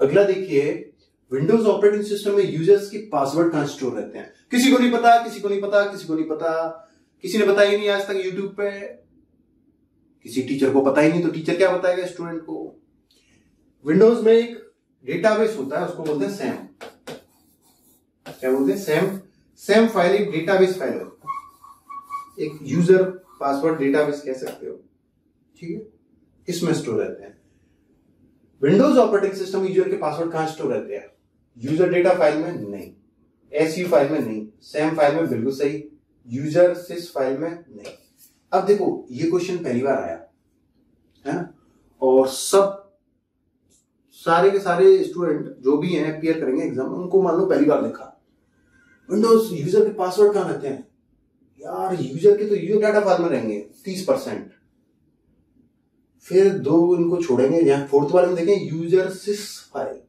अगला देखिए, Windows operating system में यूजर्स के पासवर्ड कहां स्टोर रहते हैं? किसी को नहीं पता, किसी को नहीं पता, किसी को नहीं पता, किसी ने बताया ही नहीं आज तक यूट्यूब पे, किसी टीचर को पता ही नहीं, तो टीचर क्या बताएगा स्टूडेंट को? विंडोज में एक डेटाबेस होता है, उसको बोलते हैं सैम। क्या बोलते हैं? सैम। सैम फाइल एक डेटाबेस फाइल है, एक यूजर पासवर्ड डेटाबेस कह सकते हो, ठीक है? इसमें स्टोर रहते हैं। विंडोज ऑपरेटिंग सिस्टम यूजर के पासवर्ड कहां स्टोर रहते हैं? यूजर डेटा फाइल में नहीं, एसयू फाइल में नहीं, सैम फाइल में बिल्कुल सही, यूजर सिस फाइल में नहीं। अब देखो, ये क्वेश्चन पहली बार आया है ना, और सारे के सारे स्टूडेंट जो भी हैं अपीयर करेंगे एग्जाम में, उनको मान लो पहली बार देखा विंडोज यूजर के पासवर्ड कहां रहते हैं। यार यूजर के तो यूजर डाटा फाइल में रहेंगे 30%, फिर दो इनको छोड़ेंगे, यहां फोर्थ वाले में देखें यूजर सिस फाइल,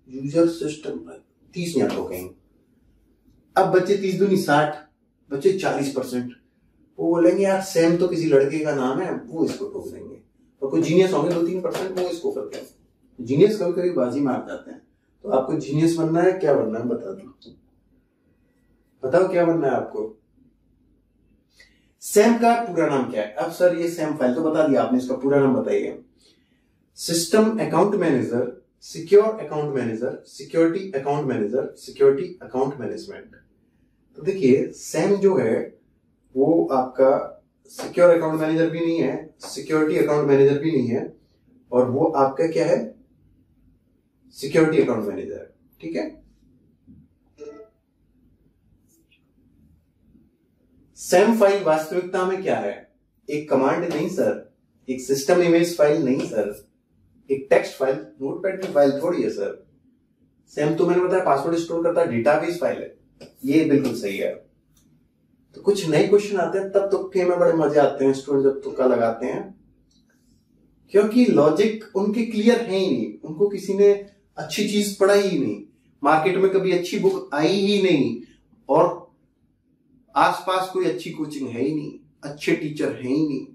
यूजर सिस्टम फाइल, 30 यहां ठोकेंगे। अब बच्चे 30 दूनी 60, बच्चे 40%, वो बोलेंगे यार सैम तो किसी लड़के का नाम है, वो इसको ठोक देंगे। और कोई जीनियस होंगे 2-3%, वो इसको करते हैं। जीनियस कभी कभी बाजी मार जाते हैं। तो आपको जीनियस बनना है, क्या बनना है बता दो, बताओ क्या बनना है आपको? सैम का पूरा नाम क्या है? अब सर ये सैम फाइल तो बता दिया आपने, इसका पूरा नाम बताइए। System account manager, secure account manager, security account manager, security account management. तो देखिए सैम जो है वो आपका सिक्योर अकाउंट मैनेजर भी नहीं है, सिक्योरिटी अकाउंट मैनेजर भी नहीं है, और वो आपका क्या है? सिक्योरिटी अकाउंट मैनेजर, ठीक है? सैम फाइल वास्तविकता में क्या है? एक कमांड नहीं सर, एक सिस्टम इमेज फाइल नहीं सर, एक टेक्स्ट फाइल, नोटपैड की फाइल थोड़ी है सर। सैम तो मैंने बताया पासवर्ड स्टोर करता है, डेटाबेस फाइल है। ये बिल्कुल सही है। तो कुछ नए क्वेश्चन आते हैं तब तुक्के में बड़े मजे आते हैं स्टूडेंट जब तुक्का लगाते हैं, क्योंकि लॉजिक उनके क्लियर है ही नहीं, उनको किसी ने अच्छी चीज पढ़ाई ही नहीं, मार्केट में कभी अच्छी बुक आई ही नहीं, और आसपास कोई अच्छी कोचिंग है ही नहीं, अच्छे टीचर है ही नहीं,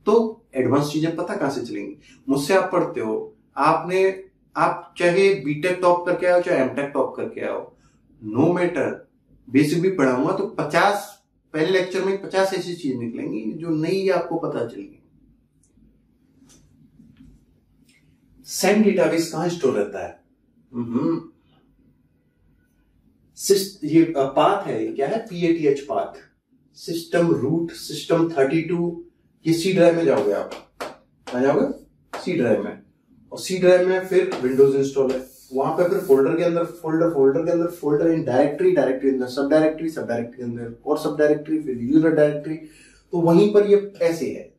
तो एडवांस चीजें पता कहां से चलेंगी? मुझसे आप पढ़ते हो, आप चाहे बीटेक टॉप करके आओ चाहे एमटेक टॉप करके आओ, नो मैटर, बेसिक भी पढ़ाऊंगा तो 50 पहले लेक्चर में 50 ऐसी चीज निकलेंगी जो नई आपको पता चलेगी। सैम डेटाबेस कहां स्टोर रहता है? ये पाथ है, क्या है? PATH path, system root, system 32, ये सी ड्राइव में जाओगे आप, कहां जाओगे? सी ड्राइव में, और सी ड्राइव में फिर विंडोज इंस्टॉल है, वहां पे फिर फोल्डर के अंदर फोल्डर के अंदर फोल्डर, इन डायरेक्टरी के अंदर सब डायरेक्टरी के अंदर और सब डायरेक्टरी, फिर यूजर डायरेक्टरी। तो वहीं पर ये ऐसे है,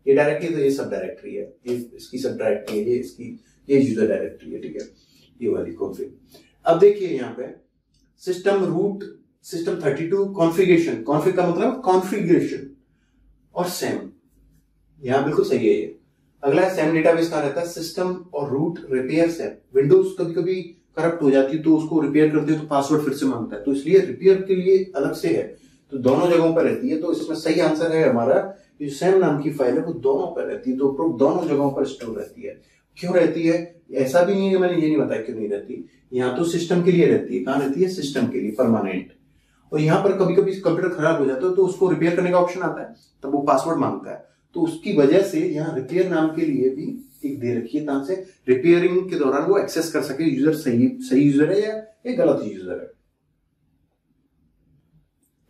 ये डायरेक्टरी तो ये सब डायरेक्टरी है, ये इसकी सब डायरेक्टरी है, ये इसकी ये यूजर डायरेक्टरी है, ठीक है? ये वाली कॉन्फ़िग। अब देखिए यहाँ पे system root, system 32, configuration, config का मतलब कॉन्फ़िगरेशन, और सैम, यहां बिल्कुल सही है ये। अगला है सैम डेटाबेस कहां रहता है? सिस्टम और रूट रिपेयर सैम। विंडोज कभी कभी करप्ट हो जाती है तो उसको रिपेयर करते हैं तो पासवर्ड फिर से मांगता है, तो इसलिए रिपेयर के लिए अलग से है, तो दोनों जगहों पर रहती है। तो इसमें सही आंसर है हमारा, जो सैम नाम की फाइल है वो दोनों पर रहती है, तो दोनों जगहों पर स्टोर रहती है। क्यों रहती है? ऐसा भी नहीं है, मैंने ये नहीं बताया क्यों नहीं रहती। यहाँ तो सिस्टम के लिए रहती है, कहां रहती है? सिस्टम के लिए परमानेंट। और यहाँ पर कभी कभी कंप्यूटर खराब हो जाता है तो उसको रिपेयर करने का ऑप्शन आता है, तब वो पासवर्ड मांगता है, तो उसकी वजह से यहाँ रिपेयर नाम के लिए भी एक दे रखी है, ताकि रिपेयरिंग के दौरान वो एक्सेस कर सके यूजर सही यूजर है या गलत यूजर है।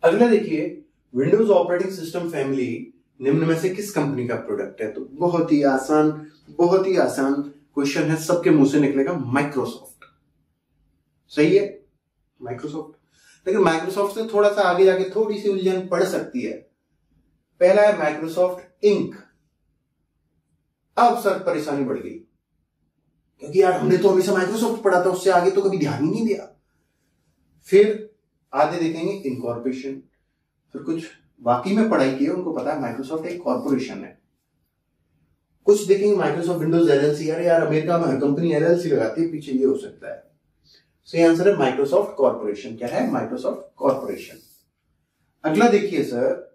अगला देखिए, विंडोज ऑपरेटिंग सिस्टम फैमिली निम्न में से किस कंपनी का प्रोडक्ट है? तो बहुत ही आसान क्वेश्चन है, सबके मुंह से निकलेगा माइक्रोसॉफ्ट। सही है, माइक्रोसॉफ्ट। लेकिन माइक्रोसॉफ्ट से थोड़ा सा आगे जाके थोड़ी सी उलझन पड़ सकती है। पहला है माइक्रोसॉफ्ट इंक। अब सर परेशानी बढ़ गई, क्योंकि यार हमने तो हमेशा माइक्रोसॉफ्ट पढ़ा था, उससे आगे तो कभी ध्यान ही नहीं दिया। फिर आगे देखेंगे इनकॉर्पोरेशन, फिर कुछ वाकई में पढ़ाई की है उनको पता है माइक्रोसॉफ्ट एक कॉर्पोरेशन है। कुछ देखेंगे माइक्रोसॉफ्ट विंडोज LLC, अरे यार अमेरिका में हर कंपनी LLC लगाती है, पीछे ये हो सकता है। सही आंसर है माइक्रोसॉफ्ट कॉर्पोरेशन। क्या है? Microsoft corporation. अगला देखिए सर,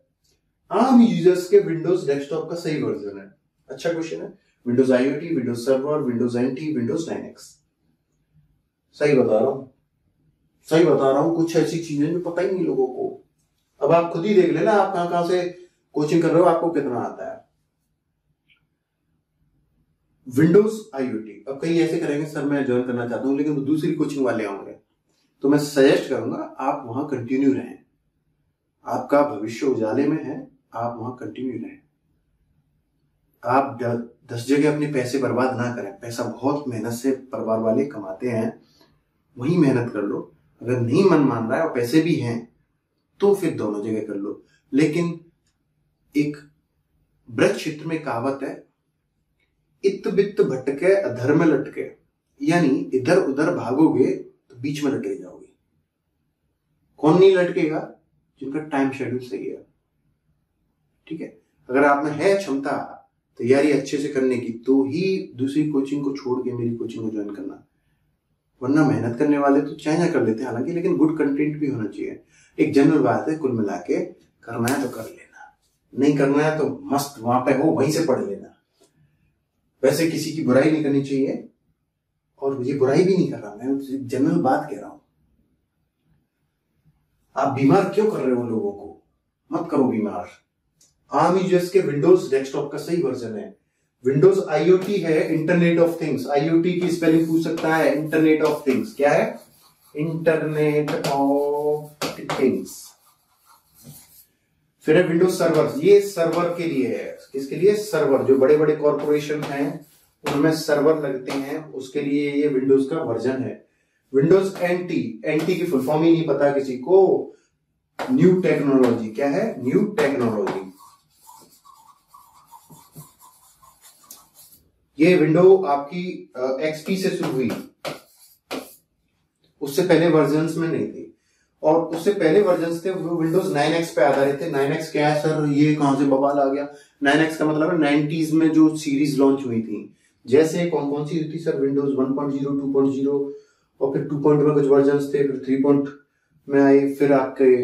आम यूजर्स के विंडोज डेस्कटॉप का सही वर्जन है। अच्छा क्वेश्चन है। Windows IoT, Windows server, Windows NT, Windows 9X। सही बता रहा हूं, सही बता रहा हूं। कुछ ऐसी चीजें जो पता ही नहीं लोगों को। अब आप खुद ही देख लेना, आप कहां कहां से कोचिंग कर रहे हो, आपको कितना आता है। विंडोज आईओटी, अब कई ऐसे करेंगे सर मैं ज्वाइन करना चाहता हूं लेकिन दूसरी कोचिंग वाले होंगे, तो मैं सजेस्ट करूंगा आप वहां कंटिन्यू रहें। आपका भविष्य उजाले में है, आप वहां कंटिन्यू रहें। आप 10 जगह अपने पैसे बर्बाद ना करें। पैसा बहुत मेहनत से परिवार वाले कमाते हैं, वही मेहनत कर लो। अगर नहीं मन मान रहा है और पैसे भी हैं तो फिर दोनों जगह कर लो। लेकिन एक ब्रज क्षेत्र में कहावत है, इत बित्त भटके अधर में लटके, यानी इधर उधर भागोगे तो बीच में लटक जाओगे। कौन नहीं लटकेगा? जिनका टाइम शेड्यूल सही है। ठीक है, अगर आप में है क्षमता तैयारी अच्छे से करने की तो ही दूसरी कोचिंग को छोड़ के मेरी कोचिंग को ज्वाइन करना, वरना मेहनत करने वाले तो चाहे ना कर लेते हैं हालांकि, लेकिन गुड कंटेंट भी होना चाहिए। एक जनरल बात है, कुल मिला के करना है तो कर लेना, नहीं करना है तो मस्त वहां पे हो वहीं से पढ़ लेना। वैसे किसी की बुराई नहीं करनी चाहिए, और ये बुराई भी नहीं कर रहा, मैं जनरल बात कह रहा हूं। आप बीमार क्यों कर रहे हो लोगों को? मत करो बीमार। आर्म यूजर्स के विंडोज डेस्कटॉप का सही वर्जन है। विंडोज आईओटी है, इंटरनेट ऑफ थिंग्स। आईओटी की स्पेलिंग पूछ सकता है, इंटरनेट ऑफ थिंग्स। क्या है? Internet of things. फिर है विंडोज सर्वर, ये सर्वर के लिए है। किसके लिए? सर्वर। जो बड़े बड़े कॉर्पोरेशन हैं उनमें सर्वर लगते हैं, उसके लिए ये विंडोज का वर्जन है। विंडोज एनटी, एनटी की फुल फॉर्म ही नहीं पता किसी को। New technology. क्या है? New technology. ये विंडो आपकी एक्सपी से शुरू हुई, उससे पहले वर्जन्स में नहीं थी, और उससे पहले वर्जन्स थे वो विंडोज 9X पे आधारित थे। 9X क्या है सर? ये कहां से बवाल आ गया? 9X का मतलब है 90s में जो सीरीज लॉन्च हुई थी। जैसे कौन कौन सी थी सर? विंडोज 1.0, 2.0 और फिर 2. में कुछ वर्जन्स थे, फिर 3. में आए, फिर आपके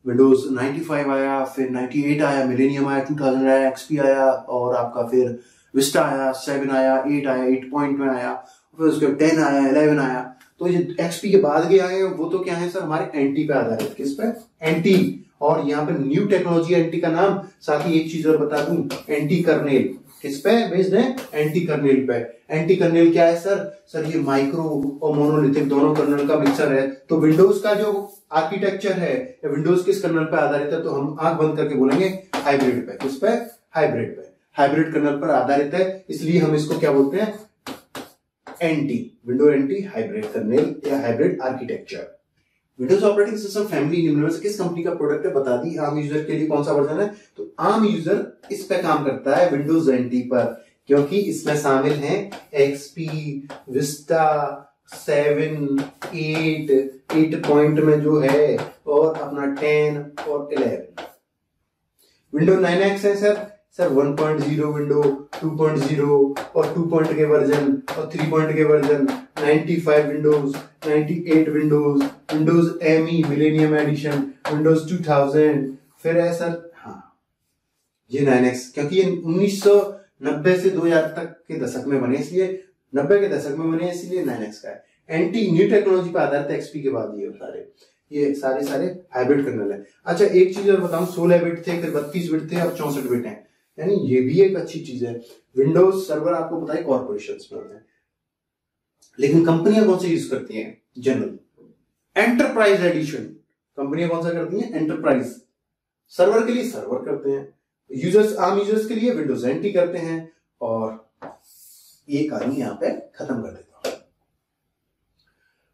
विंडोज 95 आया, फिर 98 आया, मिलेनियम आया, 2000 आया, एक्सपी आया, और आपका फिर विस्टा आया, 7 आया, 8 आया, 8 पॉइंट में आया, फिर उसके 10 आया, 11 आया। तो ये एक्सपी के बाद के आए वो तो क्या है सर? हमारे एनटी पे आधारित। किस पे? एनटी। और यहाँ पे न्यू टेक्नोलॉजी एनटी का नाम। साथ ही एक चीज और बता दूं, एनटी कर्नेल किस पे बेस्ड है? एनटी कर्नेल पे। एनटी कर्नेल क्या है सर? सर ये माइक्रो और मोनोलिथिक दोनों कर्नेल का मिक्सर है। तो विंडोज का जो आर्किटेक्चर है, विंडोज किस कर्नेल पे आधारित है? तो हम आंख बंद करके बोलेंगे हाइब्रिड पे। किस पे? हाइब्रिड पे। हाइब्रिड कर्नेल पर आधारित है, इसलिए हम इसको क्या बोलते हैं? NT, window NT hybrid kernel या hybrid architecture. Windows operating system family निम्न में से किस कंपनी का प्रोडक्ट है? बता दी। आर्म यूजर के लिए कौन सा वर्जन है? तो आर्म यूजर इस पे काम करता है विंडोज एनटी पर, क्योंकि इसमें शामिल हैं एक्सपी, विस्टा, 7, 8 पॉइंट में जो है, और अपना 10 और 11। विंडो 9X है सर 1.0 विंडो, 2.0 और 2 के वर्जन और 3 के version, 95 Windows, 98 Windows, Windows ME millennium edition, Windows 2000। फिर है सर ये 9X, क्योंकि ये 1990 से 2000 तक के दशक में बने, इसलिए 90 के दशक में बने, इसलिए 9X का है। एनटी न्यू टेक्नोलॉजी पर आधारित एक्सपी के बाद ये सारे हाइब्रिड कर्नेल है। अच्छा एक चीज और बताऊं, 16 बिट थे, फिर 32 बिट थे, अब 64 बिट है, यानी ये भी एक अच्छी चीज है। विंडोज सर्वर आपको पता है कॉर्पोरेशंस में होते हैं, लेकिन कंपनियां कौन सी यूज करती हैं? जनरल। एंटरप्राइज एडिशन कंपनियां कौन सा करती हैं? एंटरप्राइज। सर्वर के लिए सर्वर करते हैं, यूजर्स आर्म यूजर्स के लिए विंडोज एनटी करते हैं। और ये कहानी यहां पे खत्म कर देता हूं।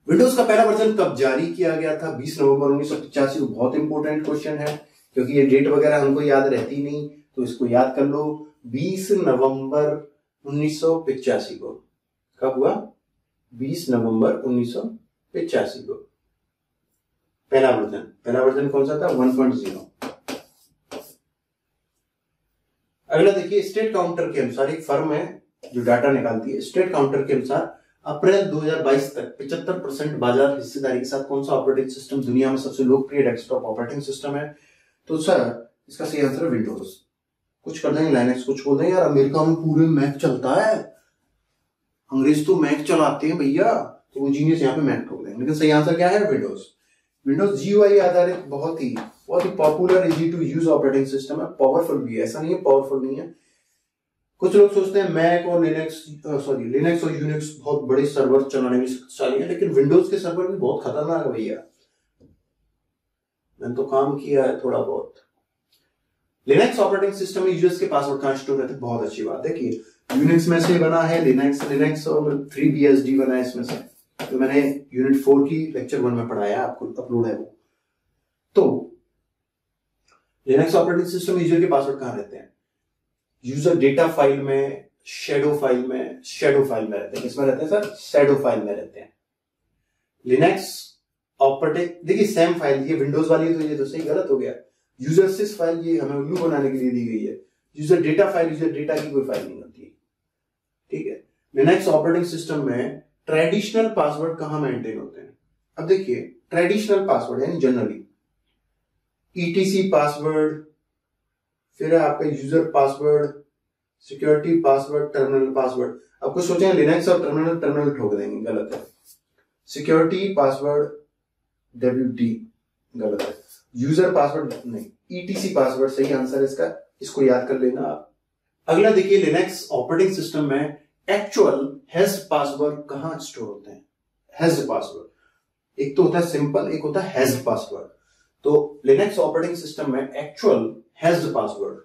विंडोज का पहला वर्जन कब जारी किया गया था? 20 नवंबर 1985। बहुत इंपॉर्टेंट क्वेश्चन है, क्योंकि ये डेट वगैरह हमको याद रहती नहीं, तो इसको याद कर लो। 20 नवंबर 1985 को। कब हुआ? 20 नवंबर 1985 को पहला वर्जन कौन सा था? 1.0। अगला देखिए, स्टेट काउंटर के अनुसार एक फर्म है जो डाटा निकालती है। स्टेट काउंटर के अनुसार अप्रैल 2022 तक 75% बाजार हिस्सेदारी के साथ कौन सा ऑपरेटिंग सिस्टम दुनिया में सबसे लोकप्रिय डेस्कटॉप ऑपरेटिंग सिस्टम है? तो सर इसका सही आंसर है विंडोज। कुछ कर देंगे लाइनेक्स, कुछ बोल देंगे यार अमेरिका में पूरे मैक चलता है, अंग्रेज तो मैक चलाते हैं भैया, तो वो जीनियस यहाँ पे मैक ठोक देंगे। लेकिन सही आंसर क्या है? विंडोज। विंडोज जीयूआई आधारित बहुत ही popular easy to use operating system है, पावरफुल भी है, ऐसा नहीं है पावरफुल नहीं है। कुछ लोग सोचते हैं मैक और लिनक्स और यूनिक्स बहुत बड़े सर्वर चलाने में शक्तिशाली है, लेकिन विंडोज के सर्वर भी बहुत खतरनाक है भैया, मैंने तो काम किया है थोड़ा बहुत। लिनक्स ऑपरेटिंग सिस्टम में यूजर्स के पासवर्ड कहां स्टोर रहते हैं? बहुत अच्छी बात है कि यूनिक्स में से बना है लिनक्स और 3BSD बना है इसमें से, तो मैंने यूनिट 4 की लेक्चर 1 में पढ़ाया, आपको अपलोड है वो। तो लिनक्स ऑपरेटिंग सिस्टम में यूजर के पासवर्ड कहां रहते हैं? यूजर डेटा फाइल में, शैडो फाइल में रहते हैं। किसमें रहते हैं सर? शैडो फाइल में रहते हैं। लिनक्स ऑपरेटिंग, देखिए सेम फाइल, ये विंडोज वाली है तो ये तो सही गलत हो गया। यूजर सिस फाइल ये हमें उल्लू बनाने के लिए दी गई है। User data file, user data की कोई फाइल नहीं होती है, ठीक है। लिनक्स ऑपरेटिंग सिस्टम में ट्रेडिशनल पासवर्ड कहां मेंटेन होते हैं? अब देखिए ट्रेडिशनल पासवर्ड यानी जनरली ईटीसी पासवर्ड, फिर है आपका user password, security password, terminal password. अब कुछ सोचें लिनक्स और टर्मिनल ठोक देंगे, गलत है। सिक्योरिटी पासवर्ड WD गलत है। यूजर पासवर्ड नहीं, ईटीसी पासवर्ड सही आंसर है इसका, इसको याद कर लेना आप। अगला देखिए लिनक्स ऑपरेटिंग सिस्टम में एक्चुअल हैश पासवर्ड कहां स्टोर होते हैं? हैश पासवर्ड एक तो होता है सिंपल, एक होता है हैश पासवर्ड। तो लिनक्स ऑपरेटिंग सिस्टम में एक्चुअल हैश पासवर्ड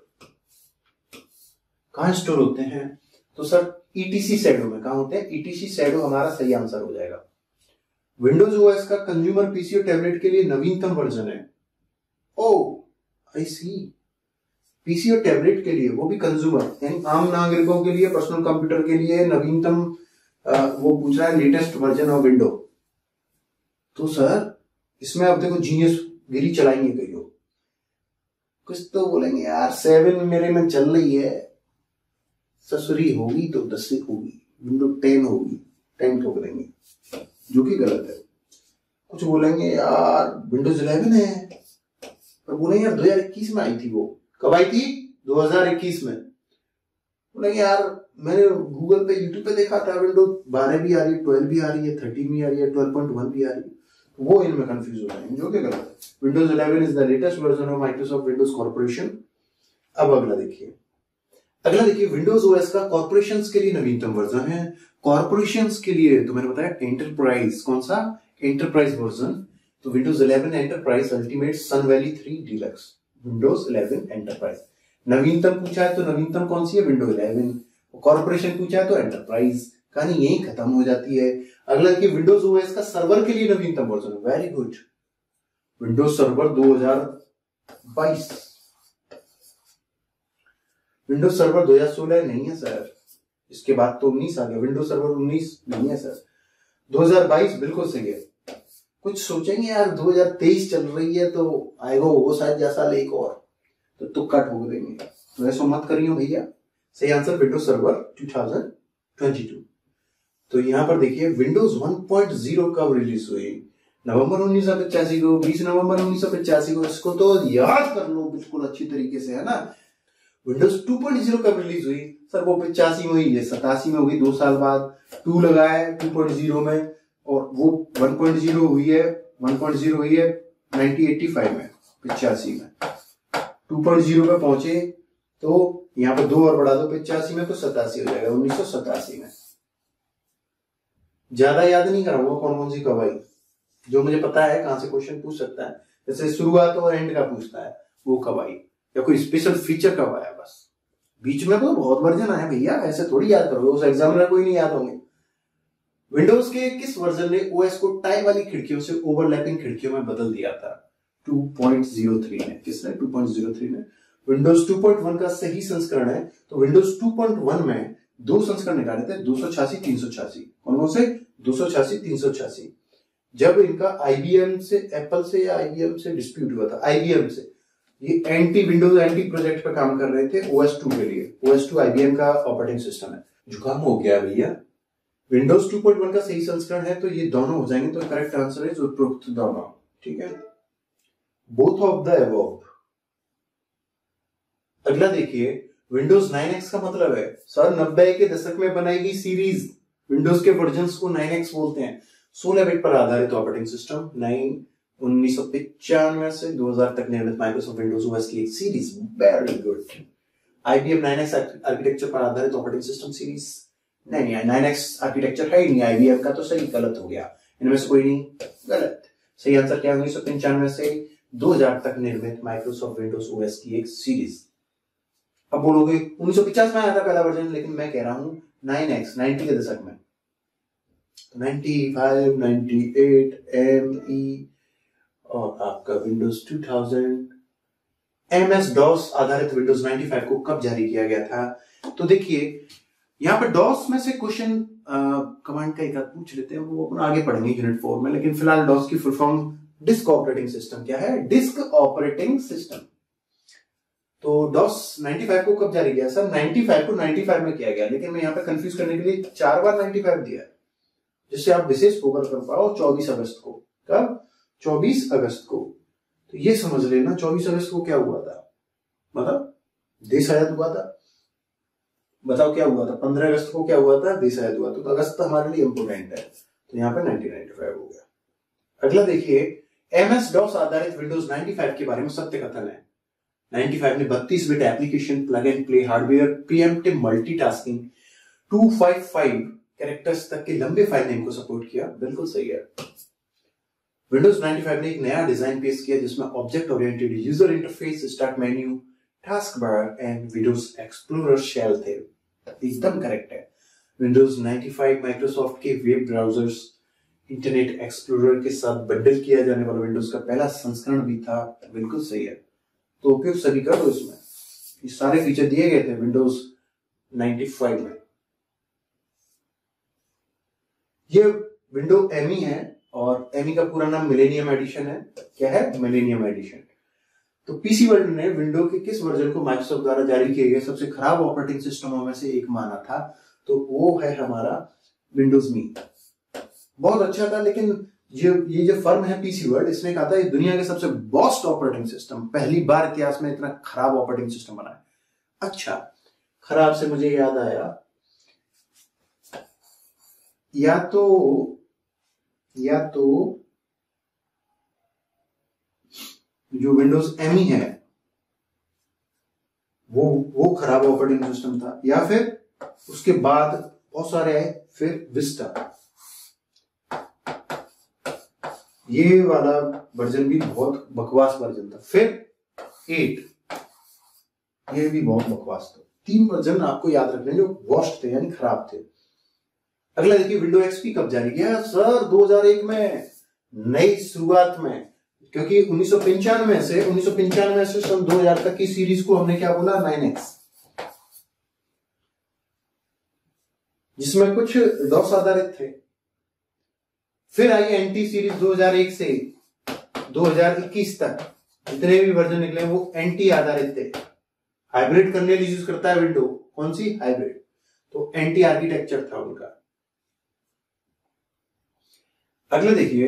कहां स्टोर होते हैं? तो सर ईटीसी शैडो में। कहां होते हैं? ईटीसी शैडो हमारा सही आंसर हो जाएगा। विंडोज ओएस का कंज्यूमर पीसी और टैबलेट के लिए नवीनतम वर्जन है। आई सी, पीसी और टैबलेट के लिए, वो भी कंज्यूमर यानी आम नागरिकों के लिए, पर्सनल कंप्यूटर के लिए नवीनतम, वो पूछ रहा है लेटेस्ट वर्जन ऑफ विंडो। तो सर इसमें अब देखो जीनियस गिरी चलाएंगे कई लोग, कुछ तो बोलेंगे यार 7 मेरे में चल रही है, ससुरी होगी तो 10 होगी, विंडो 10 होगी, 10 ठोक देंगे, जो कि गलत है। कुछ बोलेंगे यार विंडोज 11 है, पर बोलेंगे यार 2021 में आई थी। वो कब आई थी? 2021 में। बोलेंगे यार मैंने गूगल पे, यूट्यूब पे देखा था विंडो 12 भी आ रही है, 12 भी आ रही है, 13 भी आ रही है, 12.1 भी आ रही है, वो इनमें कंफ्यूज हो जाएंगे, जो कि गलत है। Windows 11 is the latest version of Microsoft Windows corporation. अब अगला देखिए विंडोज ओएस का कॉर्पोरेशंस के लिए नवीनतम वर्जन है। कॉर्पोरेशंस के लिए तो मैंने बताया एंटरप्राइज, कौन सा? Enterprise version. तो विंडोज 11 एंटरप्राइज अल्टीमेट, सन वैली 3 डीलक्स, विंडोज 11 एंटरप्राइज। नवीनतम पूछा है तो नवीनतम कौन सी है? विंडोज 11। कॉर्पोरेशन पूछा है तो एंटरप्राइज। कहानी यही खत्म हो जाती है। अगला कि विंडोज ओएस का सर्वर के लिए नवीनतम version, very good, Windows server 2022। Windows server 2016 नहीं है सर, इसके बाद तो 19 आ गया, विंडोज सर्वर 19 नहीं है सर, 2022 बिल्कुल सही है। कुछ सोचेंगे यार 2023 चल रही है तो आएगा वो शायद या साल एक और, तो तुक्का ठोक देंगे, तो ऐसा मत करियो भैया। सही आंसर विंडोज सर्वर 2022। तो यहां पर देखिए विंडोज 1.0 कब रिलीज हुई? नवंबर 1985 को, 20 नवंबर 1985 को। इसको तो याद कर लो बिल्कुल अच्छी तरीके से, है ना। विंडोज 2.0 कब रिलीज हुई? सर वो 85 में हुई है, 87 में होगी, 2 साल बाद 2 लगा है 2.0 में, और वो 1.0 हुई है 1985 में, 85 में 2.0 पे पहुंचे, तो यहाँ पर 2 और बढ़ा दो 85 में, तो 87 हो जाएगा, 1987 में। ज्यादा याद नहीं कराऊंगा कौन सी कब आई, जो मुझे पता है कहां से क्वेश्चन पूछ सकता है, जैसे शुरुआत और एंड का पूछता है, वो कब आई, या कोई स्पेशल फीचर कब आया, बस। बीच में तो बहुत वर्जन आया भैया, ऐसे थोड़ी याद करोगे, उस एग्जामिनर को ही नहीं याद होंगे। विंडोज के किस वर्जन ने ओएस को टाई वाली खिड़कियों से ओवरलैपिंग खिड़कियों में बदल दिया था? 2.03 ने। किसने? 2.03 ने। विंडोज 2.1 का सही संस्करण है, तो विंडोज 2.1 में 2 संस्करण निकाले थे, 286, 386। कौन से? 286, 386। जब इनका आईबीएम से, एप्पल से या आईबीएम से डिस्प्यूट हुआ था, आईबीएम से, ये विंडोज एंटी प्रोजेक्ट पे काम कर रहे थे OS 2 के लिए। OS 2 आईबीएम का ऑपरेटिंग सिस्टम है। जुकाम हो गया भैया। विंडोज 2.1 का सही संस्करण है, तो ये दोनों हो जाएंगे, तो करेक्ट आंसर है उपरोक्त दोनों, ठीक है, बोथ ऑफ द अबव। अगला देखिए विंडोज 9X का मतलब है सर 90 के दशक में बनाई गई सीरीज, विंडोज के वर्जन्स को 9X बोलते हैं। 16 बिट पर आधारित ऑपरेटिंग सिस्टम 1995 से 2000 तक निर्मित माइक्रोसॉफ्ट विंडोज ओएस की एक series, very good. IBM 9X architecture पर आधारित ऑपरेटिंग सिस्टम सीरीज, नहीं 9X आर्किटेक्चर है ही नहीं IBM का, तो सही गलत हो गया, इनमें से कोई नहीं गलत। सही आंसर क्या है? 1995 से 2000 तक निर्मित माइक्रोसॉफ्ट विंडोज ओएस की एक सीरीज। अब बोलोगे 1950 में आया था पहला वर्जन, लेकिन मैं कह रहा हूं 9X 90 के दशक में, 95, 98, ME और आपका विंडोज 2000, MS DOS आधारित विंडोज 95 को कब जारी किया गया था? तो देखिए यहाँ पर DOS में से क्वेश्चन कमांड का एक पूछ लेते हैं, वो अपन आगे पढ़ेंगे यूनिट 4 में, लेकिन फिलहाल DOS की full form disk operating system क्या है? Disk operating system. तो DOS 95 को कब जारी किया? सर 95 को 95 में किया गया, लेकिन मैं यहाँ पे कंफ्यूज करने के लिए 4 बार 95 दिया है, जिससे आप विशेष फोकस कर पाओ 24 अगस्त को। कब? 24 अगस्त को। तो ये समझ लेना 24 अगस्त को क्या हुआ था, मतलब देश आजाद हुआ था। बताओ क्या हुआ था? 15 अगस्त को क्या हुआ था? देश आजाद हुआ। तो अगस्त हमारे लिए इंपोर्टेंट है, तो यहाँ पे 1995 हो गया। अगला देखिए, MS DOS आधारित विंडोज 95 के बारे में सत्य कथन है। 95 ने 32 bit application, plug and play hardware, pre-emptive multitasking, 255 characters तक के लंबे फाइल नेम को सपोर्ट किया। बिल्कुल सही है। विंडोज 95 ने एक नया डिजाइन पेश किया जिसमें object oriented user interface, start menu, task bar and Windows Explorer shell थे। एकदम करेक्ट है। विंडोज 95 माइक्रोसॉफ्ट के वेब ब्राउजर्स, इंटरनेट एक्सप्लोरर के साथ बंडल किया जाने वाला विंडोज का पहला संस्करण भी था। बिल्कुल सही है। तो उपयोग सभी कर दो, इसमें ये सारे फीचर दिए गए थे विंडोज 95 में। ये विंडो ME है और ME का पूरा नाम मिलेनियम एडिशन है। क्या है? Millennium edition. तो पीसी वर्ल्ड ने विंडो के किस वर्जन को माइक्रोसॉफ्ट द्वारा जारी किए गए सबसे खराब ऑपरेटिंग सिस्टमों में से एक माना था? तो वो है हमारा विंडोज मी। बहुत अच्छा था, लेकिन ये जो फर्म है पीसी वर्ल्ड, इसने कहा था ये दुनिया के सबसे वर्स्ट ऑपरेटिंग सिस्टम, पहली बार इतिहास में इतना खराब ऑपरेटिंग सिस्टम बना है। अच्छा, खराब से मुझे याद आया, या तो जो विंडोज ME है वो खराब ऑपरेटिंग सिस्टम था, या फिर उसके बाद बहुत सारे आए, फिर विस्टा, ये वाला वर्जन भी बहुत बकवास वर्जन था, फिर 8, ये भी बहुत बकवास था। 3 वर्जन आपको याद रखने जो वर्स्ट थे, यानी खराब थे। अगला देखिए, विंडो XP कब जारी किया? सर 2001 में, नई शुरुआत में, क्योंकि 1995 से सन 2000 तक की सीरीज को हमने क्या बोला? 9X, जिसमें कुछ DOS आधारित थे। फिर आई NT सीरीज 2001 से 2021 तक, जितने भी वर्जन निकले वो NT आधारित थे। हाइब्रिड करने यूज करता है विंडो, कौन सी? हाइब्रिड। तो NT आर्किटेक्चर था उनका। अगले देखिए,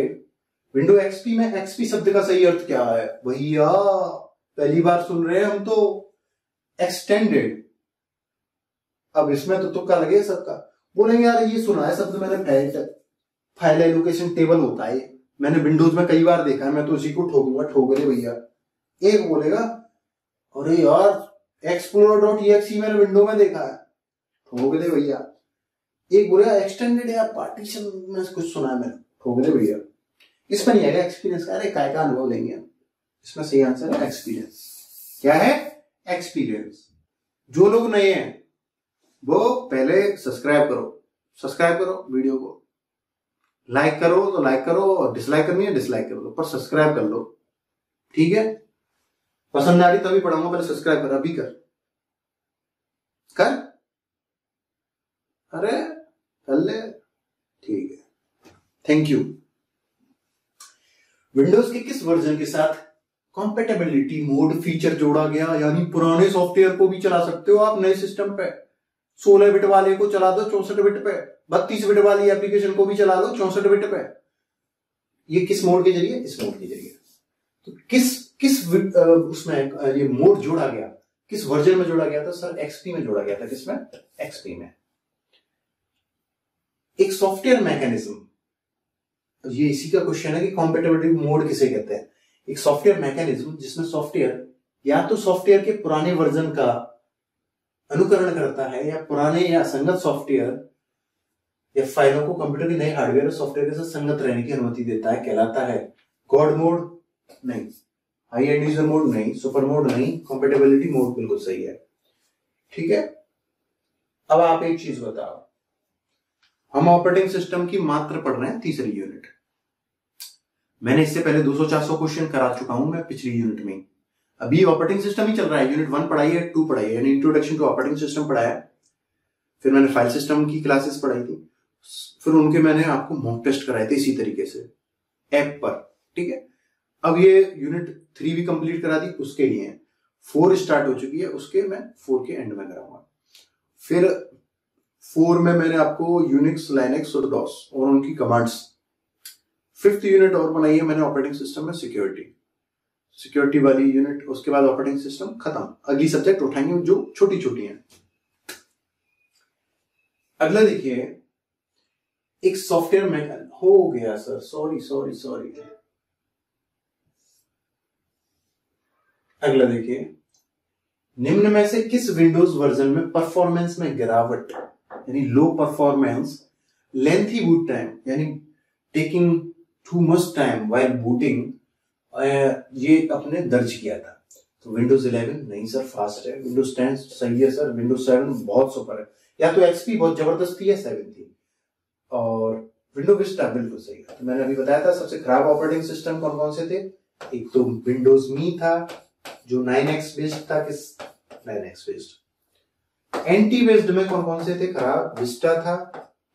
विंडो XP में XP शब्द का सही अर्थ क्या है? भैया पहली बार सुन रहे हैं हम तो। एक्सटेंडेड। अब इसमें तो तुक्का लगे सबका। बोलेंगे यार ये सुना है शब्द मैंने, फाइल एलोकेशन टेबल होता है, मैंने विंडोज में कई बार देखा है, मैं तो उसी को ठोकूंगा, ठोक दे भैया। एक बोलेगा अरे यार explorer.exe मैंने विंडो में देखा है, ठोक दे भैया। एक बोलेगा एक्सटेंडेड यार पार्टीशन में कुछ सुना है मैंने, ठोक दे भैया। इसमें नहीं आएगा एक्सपीरियंस का, अरे काय का अनुभव लेंगे हम। इसमें सही आंसर है एक्सपीरियंस। क्या है? एक्सपीरियंस। जो लोग नए हैं वो पहले सब्सक्राइब करो वीडियो को, लाइक करो तो लाइक करो, और डिसलाइक करनी है डिसलाइक करो, पर सब्सक्राइब कर लो, ठीक है? पसंद आ रही तभी पढ़ाऊंगा, पहले सब्सक्राइब कर, अभी कर। अरे कर ले, ठीक है, थैंक यू। विंडोज के किस वर्जन के साथ कॉम्पेटेबिलिटी मोड फीचर जोड़ा गया? यानी पुराने सॉफ्टवेयर को भी चला सकते हो आप नए सिस्टम पे। 16 बिट वाले को चला दो 64 बिट पे, 32 बिट वाली एप्लीकेशन को भी चला दो 64 बिट पे। ये किस मोड के जरिए? इस मोड के जरिए। तो किस उसमें ये मोड जोड़ा गया? किस वर्जन में जोड़ा गया था सर? एक्सपी में जोड़ा गया था। किसमें? एक्सपी में। एक सॉफ्टवेयर मैकेनिज्म, ये इसी का क्वेश्चन है कि कॉम्पेटिबिलिटी मोड किसे कहते हैं। एक सॉफ्टवेयर मैकेनिज्म जिसमें सॉफ्टवेयर या तो सॉफ्टवेयर के पुराने वर्जन का अनुकरण करता है या पुराने या संगत सॉफ्टवेयर या फाइलों को कंप्यूटर के नए हार्डवेयर और सॉफ्टवेयर के साथ संगत रहने की अनुमति देता है, कहलाता है गॉड मोड नहीं, हाई एंड यूजर मोड नहीं, सुपर मोड नहीं, कॉम्पेटिबिलिटी मोड बिल्कुल सही है। ठीक है, अब आप एक चीज बताओ, हम ऑपरेटिंग सिस्टम की मात्र पढ़ रहे हैं तीसरी यूनिट। मैंने इससे पहले 200-400 क्वेश्चन करा चुका हूं मैं पिछली यूनिट में। अभी ऑपरेटिंग सिस्टम ही चल रहा है। यूनिट 1 पढ़ाई है, 2 पढ़ाई है, यानी इंट्रोडक्शन टू ऑपरेटिंग सिस्टम पढ़ाया। फिर मैंने फाइल सिस्टम की क्लासेस पढ़ाई थी, फिर उनके मैंने आपको मॉक टेस्ट कराए थे इसी तरीके से ऐप पर। ठीक है, अब ये यूनिट 3 भी कंप्लीट करा दी, उसके लिए 4 स्टार्ट हो चुकी है, उसके मैं 4 के एंड में कराऊंगा। फिर 4 में मैंने आपको यूनिक्स, लाइनेक्स और डॉस और उनकी कमांड्स। 5th यूनिट और बनाई है मैंने ऑपरेटिंग सिस्टम में सिक्योरिटी वाली यूनिट। उसके बाद ऑपरेटिंग सिस्टम खत्म, अगली सब्जेक्ट उठाएंगे जो छोटी छोटी हैं। अगला देखिए, एक सॉफ्टवेयर में हो गया सर, सॉरी। अगला देखिए, निम्न में से किस विंडोज वर्जन में परफॉर्मेंस में गिरावट यानी लो परफॉर्मेंस, लेंथी बूट टाइम यानी taking too much time while booting, ये अपने दर्ज किया था? तो विंडोज 11 नहीं सर, फास्ट है। विंडोज 10 सही है सर। विंडोज 7 बहुत सुपर है। या तो एक्सपी बहुत जबरदस्त थी या 7 थी। और विंडो विस्टा बिल्कुल सही है। तो मैंने अभी बताया था सबसे खराब ऑपरेटिंग सिस्टम कौन कौन से थे। एक तो विंडोज मी था जो 9x बेस्ड था। किस 9x बेस्ड? एंटी बेस्ड में कौन कौन से थे खराब? विस्टा था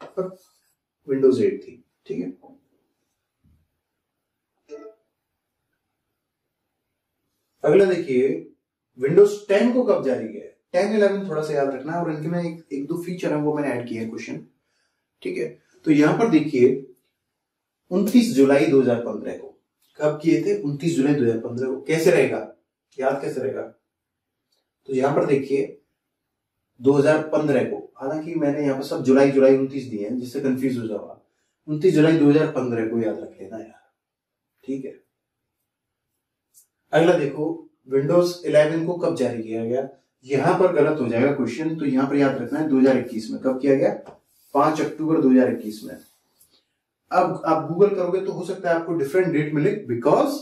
और विंडोज 8 थी। ठीक है, अगला देखिए, विंडोज 10 को कब जारी किया है? 10, 11 थोड़ा सा याद रखना है, और इनके में एक दो फीचर है वो मैंने ऐड किया है क्वेश्चन। ठीक है, तो यहां पर देखिए 29 जुलाई 2015 को कब किए थे? 29 जुलाई 2015 को। कैसे रहेगा, याद कैसे रहेगा? तो यहां पर देखिए 2015 को, हालांकि मैंने यहां पर सब जुलाई 29 दिए हैं जिससे कंफ्यूज हो जाओगा। 29 जुलाई 2015 को याद रख लेना यार। ठीक है, अगला देखो, विंडोज 11 को कब जारी किया गया? यहां पर गलत हो जाएगा क्वेश्चन, तो यहां पर याद रखना है 2021 में। कब किया गया? 5 अक्टूबर 2021 में। अब आप गूगल करोगे तो हो सकता है आपको डिफरेंट डेट मिले, बिकॉज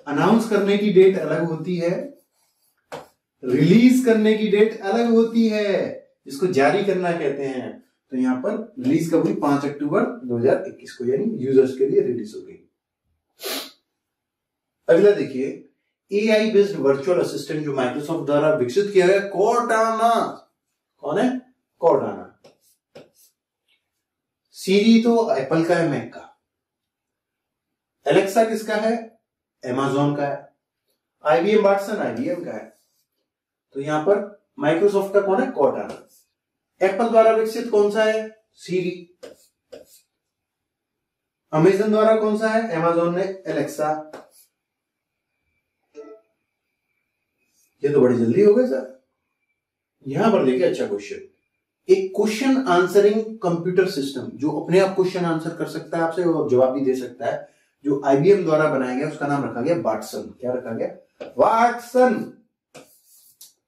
अनाउंस करने की डेट अलग होती है, रिलीज करने की डेट अलग होती है, जिसको जारी करना कहते हैं। तो यहां पर रिलीज कब हुई? 5 अक्टूबर 2021 को, यानी यूजर्स के लिए रिलीज हो गई। अगला देखिए, एआई बेस्ड वर्चुअल असिस्टेंट जो माइक्रोसॉफ्ट द्वारा विकसित किया गया, कॉर्टाना। कौन है? कॉर्टाना। सीरी तो एप्पल का है, मैक का। एलेक्सा किसका है? Amazon का है। IBM वाटसन IBM का है। तो यहां पर माइक्रोसॉफ्ट का कौन है? कॉर्टाना। एप्पल द्वारा विकसित कौन सा है? सीरी। अमेजन द्वारा कौन सा है? Amazon ने एलेक्सा। ये तो बड़ी जल्दी हो गए सर। यहां पर देखिए, अच्छा क्वेश्चन, एक क्वेश्चन आंसरिंग कंप्यूटर सिस्टम जो अपने आप क्वेश्चन आंसर कर सकता है आपसे और जवाब भी दे सकता है, जो IBM द्वारा बनाया गया, उसका नाम रखा गया वाटसन। क्या रखा गया? वाटसन।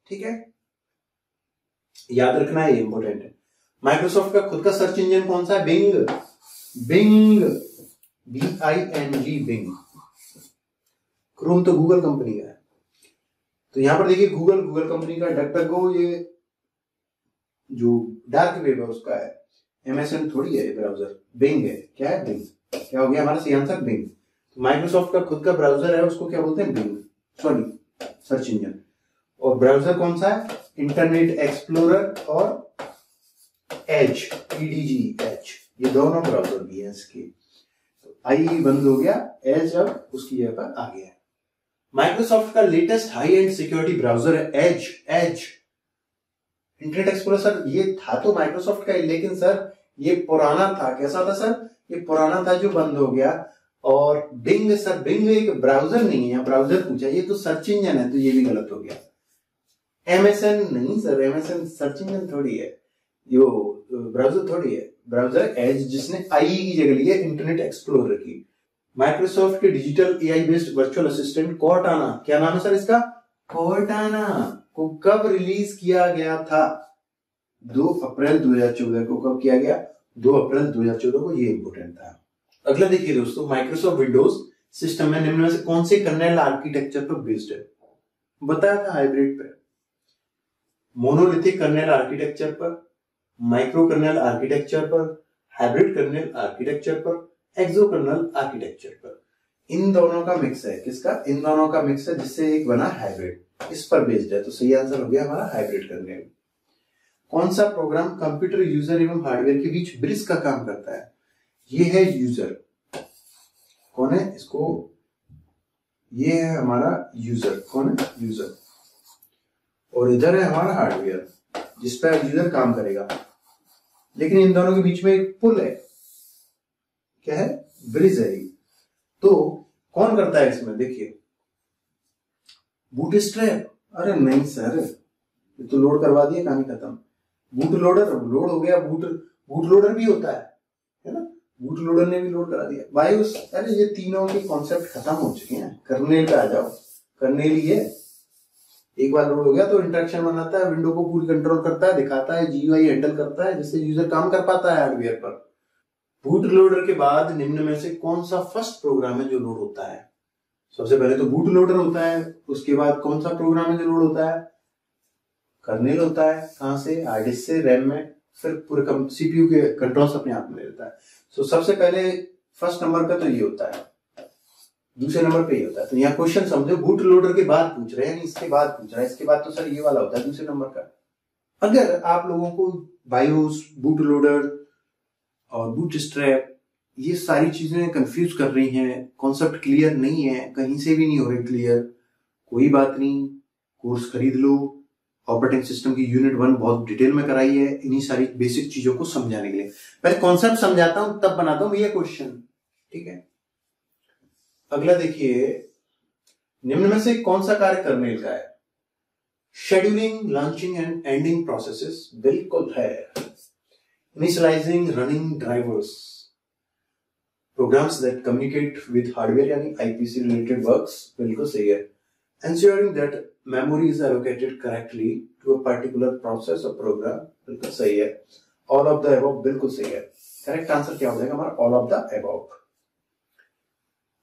ठीक है, याद रखना है, ये इंपॉर्टेंट है। माइक्रोसॉफ्ट का खुद का सर्च इंजन कौन सा है? बिंग। BING, Bing. क्रोम तो गूगल कंपनी का है। तो यहां पर देखिए, गूगल कंपनी का डकडकगो, ये जो डार्क वेब है उसका है। MSN थोड़ी है ब्राउजर, बिंग है। क्या है? बिंग। क्या हो गया हमारा सही आंसर? बिंग। तो माइक्रोसॉफ्ट का खुद का ब्राउजर है, उसको क्या बोलते हैं? Bing, sorry search engine. और ब्राउजर कौन सा है? इंटरनेट एक्सप्लोरर और एज, EDGH, ये दोनों ब्राउजर भी है इसके। तो आई बंद हो गया, एज अब उसकी जगह पर आ गया। माइक्रोसॉफ्ट का latest high and security browser है एज। इंटरनेट एक्सप्लोरर सर ये था तो माइक्रोसॉफ्ट का, लेकिन सर ये पुराना था। कैसा था सर? ये पुराना था जो बंद हो गया। और बिंग, सर बिंग एक ब्राउजर नहीं है, ब्राउजर पूछा, ये तो सर्च इंजन है, तो ये भी गलत हो गया। MSN नहीं सर, MSN सर्च इंजन थोड़ी है, यो ब्राउजर थोड़ी है। ब्राउजर एज जिसने IE की जगह ली है इंटरनेट एक्सप्लोरर की। माइक्रोसॉफ्ट के digital AI based virtual assistant Cortana, क्या नाम है सर इसका? कॉर्टाना को कब रिलीज किया गया था? 2 अप्रैल 2014 को। कब किया गया? 2 अप्रैल 2014 को। ये इंपोर्टेंट था। अगला देखिए दोस्तों, माइक्रोसॉफ्ट विंडोज सिस्टम में निम्न में से कौन से कर्नेल आर्किटेक्चर पर बेस्ड है? बताया था हाइब्रिड पे, मोनोलिथिक कर्नेल आर्किटेक्चर पर, माइक्रो कर्नेल आर्किटेक्चर पर, हाइब्रिड कर्नेल आर्किटेक्चर पर, एक्सो कर्नेल आर्किटेक्चर पर। इन दोनों का मिक्स है। किसका? इन दोनों का मिक्स है, जिससे एक बना हाइब्रिड। इस पर बेस्ड है, तो सही आंसर हो गया हमारा हाइब्रिड कर्नेल। कौन सा प्रोग्राम कंप्यूटर यूजर एवं हार्डवेयर के बीच ब्रिज का काम करता है? ये है यूजर। कौन है इसको? ये है हमारा यूजर। कौन है? यूजर। और इधर है हमारा हार्डवेयर जिस पर यूजर काम करेगा। लेकिन इन दोनों के बीच में एक पुल है। क्या है? ब्रिज है। तो कौन करता है इसमें? देखिए, बूटस्ट्रैप। अरे नहीं सर, ये तो लोड करवा दिया, कहानी खत्म। बूट लोडर लोड हो गया, बूट लोडर भी होता है ना? बूट लोडर ने भी लोड करा दिया। बायोस। अरे ये तीनों के कॉन्सेप्ट खत्म हो चुके हैं। कर्नेल पे आ जाओ। कर्नेल ही है। एक बार लोड हो गया तो इंटरेक्शन बनाता है, विंडो को पूरी कंट्रोल करता है, दिखाता है, GUI हैंडल करता है, जिससे यूजर काम कर पाता है हार्डवेयर पर। बूट लोडर के बाद निम्न में से कौन सा फर्स्ट प्रोग्राम है जो लोड होता है? सबसे पहले तो बूट लोडर होता है, उसके बाद कौन सा प्रोग्राम है जो लोड होता है? कर्नेल होता है। कहां से? हार्ड डिस्क से, रैम में, फिर पूरे CPU के कंट्रोल्स अपने आप में ले लेता है। सो सबसे पहले फर्स्ट नंबर पे तो ये होता है, दूसरे नंबर पे ये होता है। तो यहाँ क्वेश्चन समझो, बूट लोडर के बाद पूछ रहे हैं, इसके बाद पूछ रहा है। इसके बाद तो सर ये वाला होता है दूसरे नंबर का। अगर आप लोगों को बायोस, बूट लोडर और बूट स्ट्रैप ये सारी चीजें कंफ्यूज कर रही हैं, कॉन्सेप्ट क्लियर नहीं है, कहीं से भी नहीं हो रहे क्लियर, कोई बात नहीं, कोर्स खरीद लो। ऑपरेटिंग सिस्टम की यूनिट 1 बहुत डिटेल में कराई है इन्हीं सारी बेसिक चीजों को समझाने के लिए। पहले कॉन्सेप्ट समझाता हूं तब बनाता हूं ये क्वेश्चन, ठीक है? अगला देखिए, निम्न में से कौन सा कार्य कर्नेल का है? Scheduling, launching and ending processes बिल्कुल है। Initialising, running drivers, programmes that communicate with hardware यानी IPC रिलेटेड वर्क्स, बिल्कुल सही है। Ensuring that memory is allocated correctly to a particular process or program, बिल्कुल सही है। All of the above बिल्कुल सही है। करेक्ट आंसर क्या हो जाएगा हमारा? All of the above,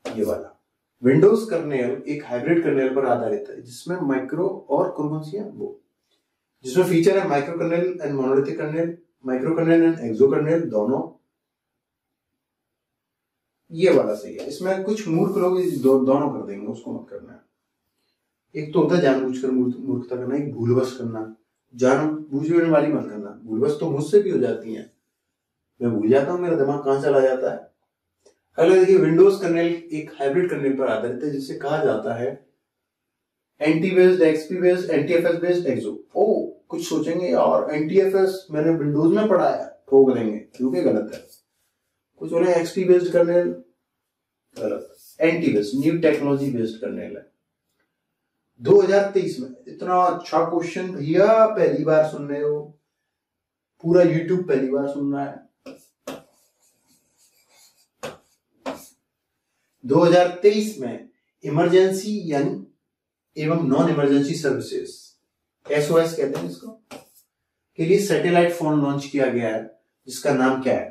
ये वाला। विंडोज कर्नेल एक हाइब्रिड कर्नेल पर आधारित है जिसमें माइक्रो और कौन सी है वो, जिसमें फीचर है micro kernel and monolithic kernel, micro kernel and exo kernel दोनों। ये वाला सही है। इसमें कुछ मूर्ख लोग दोनों कर देंगे, उसको मत करना है। एक तो होता है जानबूझकर मूर्खता करना, एक भूलवश करना। जानबूझने वाली मत करना, भूलवश तो मुझसे भी हो जाती है, मैं भूल जाता हूँ, मेरा दिमाग कहाँ चला जाता है। अगला देखिए, विंडोज कर्नेल एक हाइब्रिड कर्नेल पर आधारित है जिसे कहा जाता है NT based, XP based, NTFS based, एक्सो। ओ कुछ सोचेंगे और NTFS मैंने विंडोज में पढ़ा है, ठोक देंगे क्योंकि गलत है। कुछ बोले XP बेस्ड कर्नेल, गलत। Anti based new technology based kernel है। 2023 में इतना अच्छा क्वेश्चन भैया पहली बार सुन रहे हो, पूरा YouTube पहली बार सुन रहा है। 2023 में इमरजेंसी यानी एवं नॉन इमरजेंसी सर्विसेज, SOS कहते हैं इसको, के लिए सैटेलाइट फोन लॉन्च किया गया है जिसका नाम क्या है?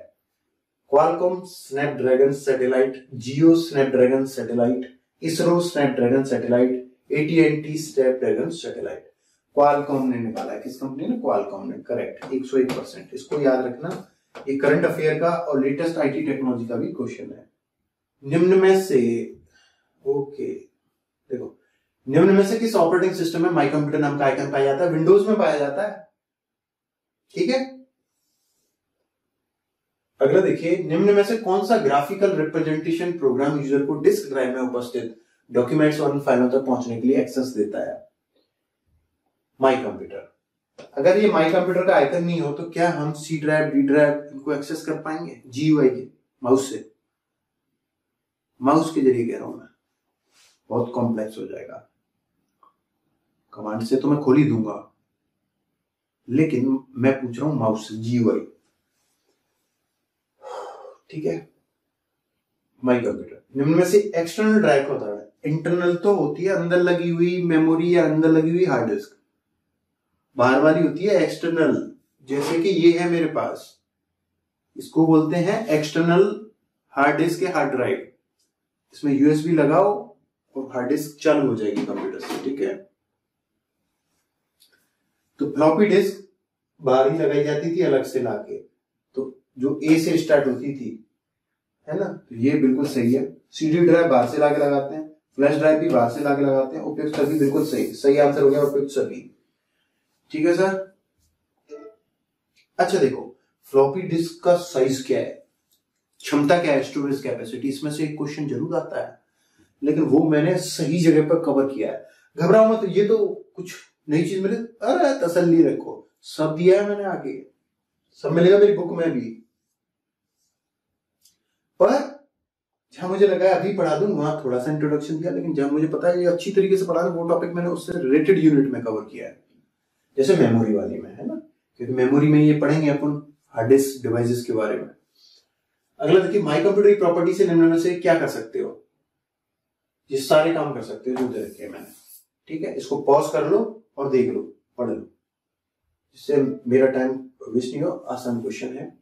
Qualcomm Snapdragon satellite, Jio Snapdragon satellite, ISRO Snapdragon satellite, AT&T Snapdragon satellite. Qualcomm ने निकाला है। किस कंपनी ने? क्वालकॉम ने। करेक्ट, 101%। इसको याद रखना, ये करंट अफेयर का और लेटेस्ट IT टेक्नोलॉजी का भी क्वेश्चन है। निम्न में से, ओके देखो, निम्न में से किस ऑपरेटिंग सिस्टम में माई कंप्यूटर नाम का आइकन पाया जाता है? विंडोज में पाया जाता है, ठीक है। अगला देखिए, निम्न में से कौन सा ग्राफिकल रिप्रेजेंटेशन प्रोग्राम यूजर को डिस्क ड्राइव में उपस्थित डॉक्यूमेंट्स और फाइलों तक पहुंचने के लिए एक्सेस देता है? My computer. अगर ये माई कंप्यूटर का आइकन नहीं हो तो क्या हम C ड्राइव, D ड्राइव इनको एक्सेस कर पाएंगे GUI के माउस से? माउस के जरिए कह रहा हूं मैं, बहुत कॉम्प्लेक्स हो जाएगा। कमांड से तो मैं खोल ही दूंगा, लेकिन मैं पूछ रहा हूं माउस से, GUI। ठीक है, माई कंप्यूटर। निम्न में से एक्सटर्नल ड्राइव का उदाहरण है। इंटरनल तो होती है अंदर लगी हुई मेमोरी या अंदर लगी हुई हार्ड डिस्क, बार बार होती है एक्सटर्नल। जैसे कि ये है मेरे पास, इसको बोलते हैं एक्सटर्नल हार्ड डिस्क या हार्ड ड्राइव। इसमें USB लगाओ और हार्ड डिस्क चालू हो जाएगी कंप्यूटर से। ठीक है, तो फ्लॉपी डिस्क बाहर ही लगाई जाती थी अलग से लाके, तो जो A से स्टार्ट होती थी, है ना, तो ये बिल्कुल सही है। CD ड्राइव बाहर से लाके लगाते हैं, फ्लैश ड्राइव भी बाहर से लाके लगाते हैं। उपयुक्त सभी बिल्कुल सही, सही आंसर हो गया उपयुक्त सभी। ठीक है सर। अच्छा देखो, फ्लॉपी डिस्क का साइज क्या है, क्षमता क्या है, स्टोरेज कैपेसिटी, इसमें से एक क्वेश्चन जरूर आता है, लेकिन वो मैंने सही जगह पर कवर किया है। घबराओ मत, ये तो कुछ नई चीज मिले, अरे तसल्ली रखो, सब दिया है मैंने आगे, सब मिलेगा मेरी बुक में भी। पर जहां मुझे लगा अभी पढ़ा दूं वहां थोड़ा सा इंट्रोडक्शन दिया, लेकिन जब मुझे पता है ये अच्छी तरीके से पढ़ा वो टॉपिक मैंने उससे रिलेटेड यूनिट में कवर किया है, जैसे मेमोरी वाली में, है ना, क्योंकि मेमोरी में ये पढ़ेंगे अपन हार्ड डिस्क डिवाइसेस के बारे में। अगला देखिए, माई कंप्यूटर की प्रॉपर्टी से निम्न में से क्या कर सकते हो, ये सारे काम कर सकते हो जो दे रखे हैं मैंने। ठीक है, इसको पॉज कर लो और देख लो, पढ़ लो, जिससे मेरा टाइम वेस्ट नहीं हो। आसान क्वेश्चन है।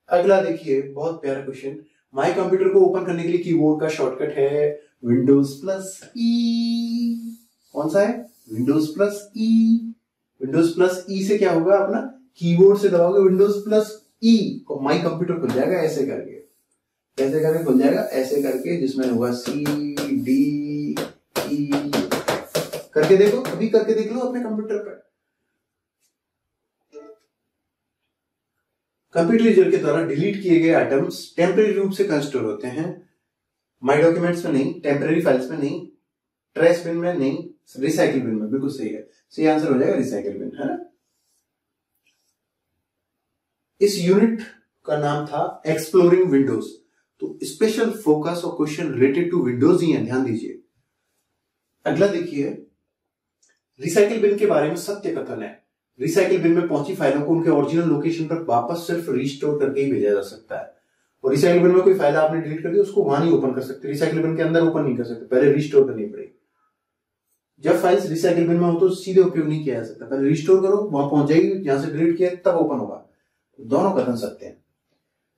अगला देखिए, बहुत प्यारा क्वेश्चन। माई कंप्यूटर को ओपन करने के लिए कीबोर्ड का शॉर्टकट है Windows+E। कौन सा है? Windows+E। Windows+E से क्या होगा, अपना कीबोर्ड से दबाओगे Windows+E और माई कंप्यूटर खुल जाएगा ऐसे करके। कैसे करके खुल जाएगा? ऐसे करके, जिसमें होगा CDE करके। देखो, अभी करके देख लो अपने कंप्यूटर पर। कंप्यूटर यूजर के द्वारा डिलीट किए गए आइटम्स टेम्परेरी रूप से कहां स्टोर होते हैं? माई डॉक्यूमेंट्स में नहीं, टेम्परेरी फाइल्स में नहीं, ट्रैश बिन में नहीं, रिसाइकिल बिन में। बिल्कुल सही है, सही आंसर हो जाएगा रिसाइकिल बिन, है ना। इस यूनिट का नाम था एक्सप्लोरिंग विंडोज, तो स्पेशल फोकस और क्वेश्चन रिलेटेड टू विंडोज ही है, ध्यान दीजिए। अगला देखिए, रिसाइकिल बिन के बारे में सत्य कथन है। रिसाइकिल बिन में पहुंची फाइलों को उनके ओरिजिनल लोकेशन पर वापस सिर्फ रिस्टोर करके ही भेजा जा सकता है। और रिसाइकिल बिन में कोई फाइल आपने डिलीट कर दी, उसको वहां नहीं ओपन कर सकते, रिसाइकिल बिन के अंदर ओपन नहीं कर सकते, पहले रिस्टोर करनी पड़ेगी। जब फाइल्स रिसाइकिल बिन में हो तो सीधे उपयोग नहीं किया जा सकता, पहले रिस्टोर करो, वहां पहुंच जाएगी, जहां से डिलीट किया तब ओपन होगा। दोनों कथन सत्य हैं।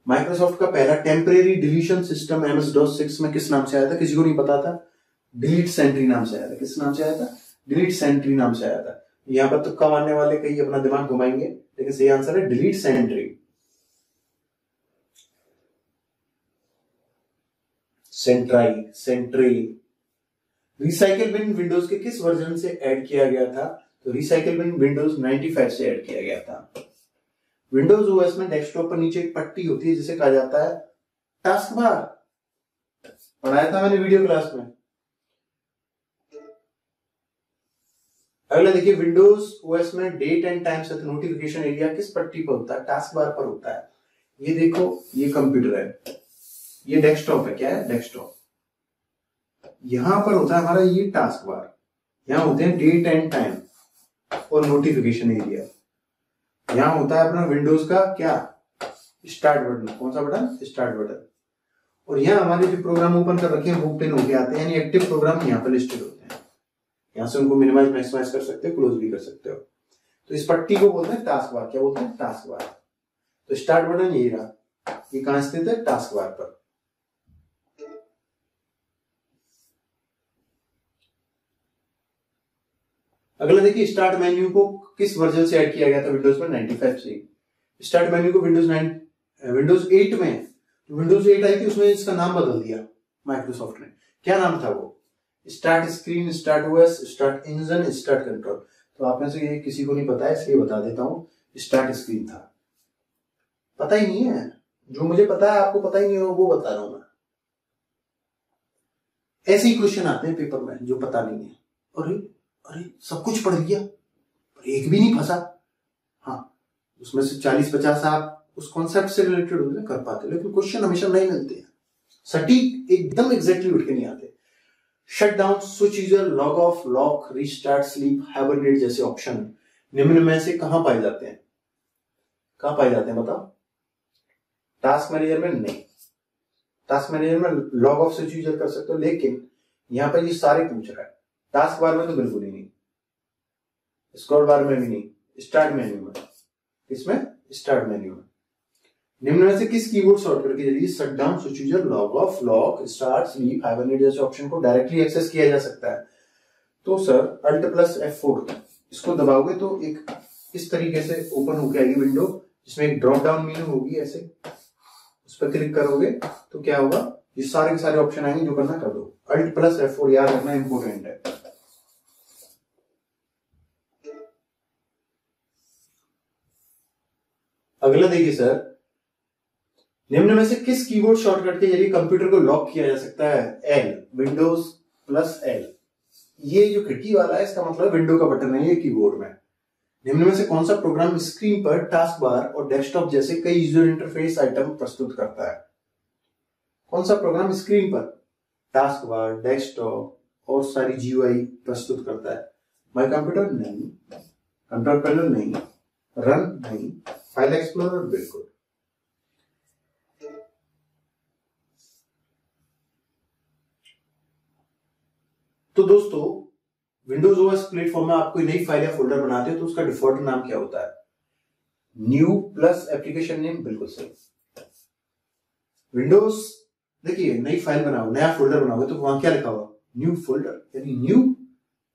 माइक्रोसॉफ्ट का पहला टेम्परेरी डिलीशन सिस्टम MS-DOS 6 में किस नाम से आया था? किसी को नहीं पता था। डिलीट सेंट्री नाम से आया था। किस नाम से आया था? डिलीट सेंट्री नाम से आया था। यहां पर तुक्का मारने वाले कहीं अपना दिमाग घुमाएंगे, लेकिन सही आंसर है delete sentry. Sentry. Recycle bin Windows के किस वर्जन से ऐड किया गया था? तो रिसाइकिल बिन विंडोज 95 से ऐड किया गया था। विंडोज ओएस में डेस्कटॉप पर नीचे एक पट्टी होती है जिसे कहा जाता है टास्क बार। पढ़ाया था मैंने वीडियो क्लास में। अगला देखिए, विंडोज ओएस में डेट एंड टाइम से नोटिफिकेशन एरिया किस पट्टी पर होता है? टास्क बार पर होता है। ये देखो, ये कंप्यूटर है, ये डेस्कटॉप है। क्या है? डेस्कटॉप। यहां पर होता है हमारा ये टास्क बार, यहां होते हैं डेट एंड टाइम और नोटिफिकेशन एरिया। यहां होता है अपना विंडोज का क्या? Start button. कौन सा बटन? Start button. और यहां हमारे जो प्रोग्राम ओपन कर रखे हैं वो ओपन होके आते हैं, यानी एक्टिव प्रोग्राम यहां पर लिस्टेड होते हैं। यहां से उनको मिनिमाइज मैक्सिमाइज कर सकते हो, क्लोज भी कर सकते हो। तो इस पट्टी को बोलते हैं टास्क बार। क्या बोलते हैं? Task bar. तो स्टार्ट बटन ये रहा, ये कहां स्थित है? टास्क बार पर। अगला देखिए, स्टार्ट मेन्यू को किस वर्जन से ऐड किया गया था? विंडोज में 95 से। स्टार्ट मेन्यू को विंडोज 8 में, तो विंडोज 8 आई थी, उसमें इसका नाम बदल दिया माइक्रोसॉफ्ट ने। क्या नाम था वो? Start screen, start OS, start engine, start control. तो आप में से ये किसी को नहीं पता है, इसलिए बता देता हूं, स्टार्ट स्क्रीन था। पता ही नहीं है, जो मुझे पता है आपको पता ही नहीं हो वो बता रहा हूं मैं। ऐसे ही क्वेश्चन आते हैं पेपर में जो पता नहीं है। अरे सब कुछ पढ़ लिया पर एक भी नहीं फंसा। हाँ, उसमें से 40-50 आप उस कॉन्सेप्ट से रिलेटेड होते कर पाते, लेकिन क्वेश्चन हमेशा नहीं मिलते हैं, सटीक एकदम एग्जैक्टली उठ के नहीं आते। Shut down, switch user, log of, lock, restart, sleep, hibernate जैसे ऑप्शन निम्न में से कहां पाए जाते हैं? कहां पाए जाते हैं बताओ? टास्क मैनेजर में नहीं। टास्क मैनेजर में लॉग ऑफ स्विच यूजर कर सकते हो, लेकिन यहां पर ये सारे पूछ रहा है। टास्क बार में तो बिल्कुल ही नहीं, स्क्रॉल बार में भी नहीं, स्टार्ट मेन्यू में। इसमें स्टार्ट मेन्यू में निम्न में से किस कीबोर्ड शॉर्टकट के जरिए shut down, switch user, log of, lock, start, sleep, hibernate जैसे ऑप्शन को डायरेक्टली एक्सेस किया जा सकता है? तो सर Alt+F4 इसको दबाओगे तो एक इस तरीके से ओपन होकर आएगी विंडो, जिसमें एक ड्रॉप डाउन मेन्यू होगी। ऐसे उस पर क्लिक करोगे तो क्या होगा, ये सारे के सारे ऑप्शन आएंगे, जो करना कर दो। Alt+F4 याद रखना इंपोर्टेंट है। अगला देखिए सर, निम्न में से किस कीबोर्ड शॉर्टकट के जरिए कंप्यूटर को लॉक किया जा सकता है? L, Windows+L। ये जो खिड़की वाला है इसका मतलब विंडो का बटन है ये कीबोर्ड में। निम्न में से कौन सा प्रोग्राम स्क्रीन पर टास्क बार और डेस्कटॉप जैसे कई यूजर इंटरफेस आइटम प्रस्तुत करता है? कौन सा प्रोग्राम स्क्रीन पर टास्क बार, डेस्कटॉप और सारी GUI प्रस्तुत करता है? माई कंप्यूटर नहीं, कंट्रोल पैनल नहीं, रन नहीं, फाइल एक्सप्लोरर बिल्कुल। तो दोस्तों, विंडोज ओएस प्लेटफॉर्म में आप कोई नई फाइल या फोल्डर बनाते हो तो उसका डिफॉल्ट नाम क्या होता है? न्यू प्लस एप्लीकेशन नेम, बिल्कुल सही। विंडोज देखिए, नई फाइल बनाओ, नया फोल्डर बनाओगे तो वहां क्या लिखा हुआ? न्यू फोल्डर, यानी न्यू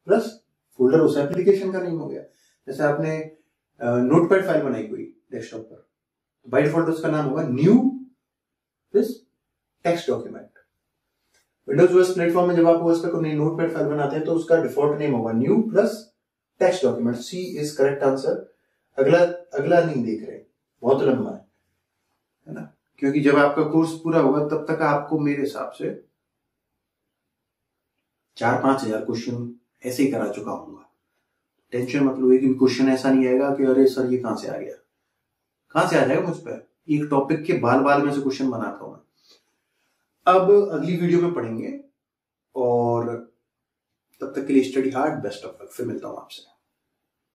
प्लस फोल्डर उस एप्लीकेशन का नेम हो गया। जैसे आपने नोटपैड फाइल बनाई कोई डेस्कटॉप पर, तो बाय डिफॉल्ट उसका नाम होगा new plus text document. Windows OS platform में जब आप ओएस पे कोई नोटपैड फाइल बनाते हैं तो उसका डिफॉल्ट नेम होगा new plus text document. C is correct answer. अगला नहीं देख रहे, बहुत लंबा है ना, क्योंकि जब आपका कोर्स पूरा होगा तब तक आपको मेरे हिसाब से 4-5 हजार क्वेश्चन ऐसे ही करा चुका हूंगा। टेंशन मत लो, एक भी क्वेश्चन ऐसा नहीं आएगा कि अरे सर ये कहां से आ गया। कहां से आ जाएगा मुझ पर? एक टॉपिक के बाल बाल में से क्वेश्चन बनाता हूं मैं। अब अगली वीडियो में पढ़ेंगे, और तब तक के लिए study hard, best of luck. फिर मिलता हूं आपसे।